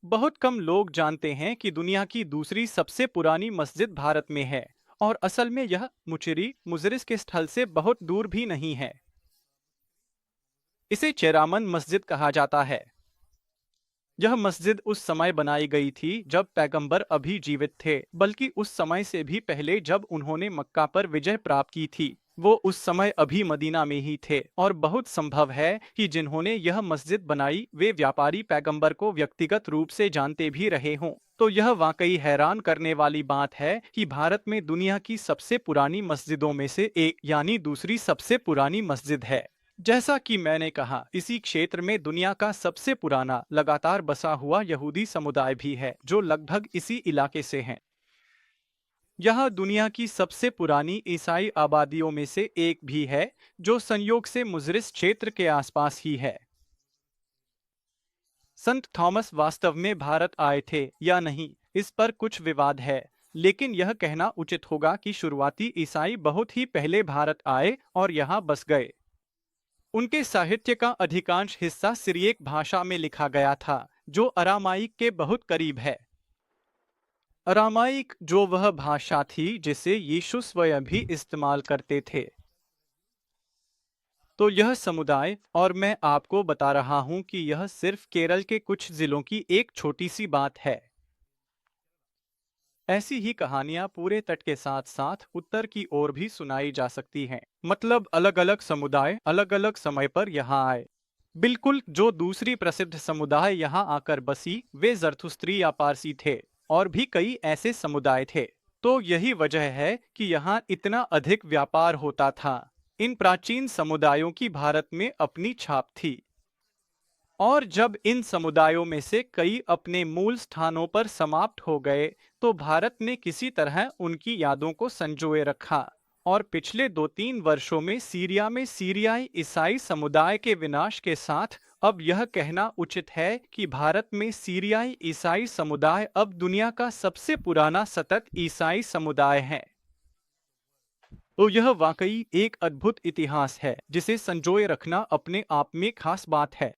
बहुत कम लोग जानते हैं कि दुनिया की दूसरी सबसे पुरानी मस्जिद भारत में है। और असल में यह मुजिरिस के स्थल से बहुत दूर भी नहीं है। इसे चेरामन मस्जिद कहा जाता है। यह मस्जिद उस समय बनाई गई थी जब पैगंबर अभी जीवित थे, बल्कि उस समय से भी पहले जब उन्होंने मक्का पर विजय प्राप्त की थी। वो उस समय अभी मदीना में ही थे और बहुत संभव है कि जिन्होंने यह मस्जिद बनाई वे व्यापारी पैगंबर को व्यक्तिगत रूप से जानते भी रहे हों। तो यह वाकई हैरान करने वाली बात है कि भारत में दुनिया की सबसे पुरानी मस्जिदों में से एक यानी दूसरी सबसे पुरानी मस्जिद है। जैसा कि मैंने कहा, इसी क्षेत्र में दुनिया का सबसे पुराना लगातार बसा हुआ यहूदी समुदाय भी है जो लगभग इसी इलाके से हैं। यह दुनिया की सबसे पुरानी ईसाई आबादियों में से एक भी है जो संयोग से मुजरिस क्षेत्र के आसपास ही है। संत थॉमस वास्तव में भारत आए थे या नहीं, इस पर कुछ विवाद है, लेकिन यह कहना उचित होगा कि शुरुआती ईसाई बहुत ही पहले भारत आए और यहाँ बस गए। उनके साहित्य का अधिकांश हिस्सा सिरियक भाषा में लिखा गया था, जो अरामाइक के बहुत करीब है। अरामाइक जो वह भाषा थी जिसे यीशु स्वयं भी इस्तेमाल करते थे। तो यह समुदाय, और मैं आपको बता रहा हूं कि यह सिर्फ केरल के कुछ जिलों की एक छोटी सी बात है। ऐसी ही कहानियां पूरे तट के साथ साथ उत्तर की ओर भी सुनाई जा सकती हैं। मतलब अलग अलग समुदाय अलग अलग समय पर यहाँ आए। बिल्कुल, जो दूसरी प्रसिद्ध समुदाय यहाँ आकर बसी वे जरथुस्त्री या पारसी थे, और भी कई ऐसे समुदाय थे। तो यही वजह है कि यहाँ इतना अधिक व्यापार होता था। इन प्राचीन समुदायों की भारत में अपनी छाप थी। और जब इन समुदायों में से कई अपने मूल स्थानों पर समाप्त हो गए, तो भारत ने किसी तरह उनकी यादों को संजोए रखा। और पिछले 2-3 वर्षों में सीरिया में सीरियाई ईसाई समुदाय के विनाश के साथ अब यह कहना उचित है कि भारत में सीरियाई ईसाई समुदाय अब दुनिया का सबसे पुराना सतत ईसाई समुदाय है। तो यह वाकई एक अद्भुत इतिहास है जिसे संजोए रखना अपने आप में खास बात है।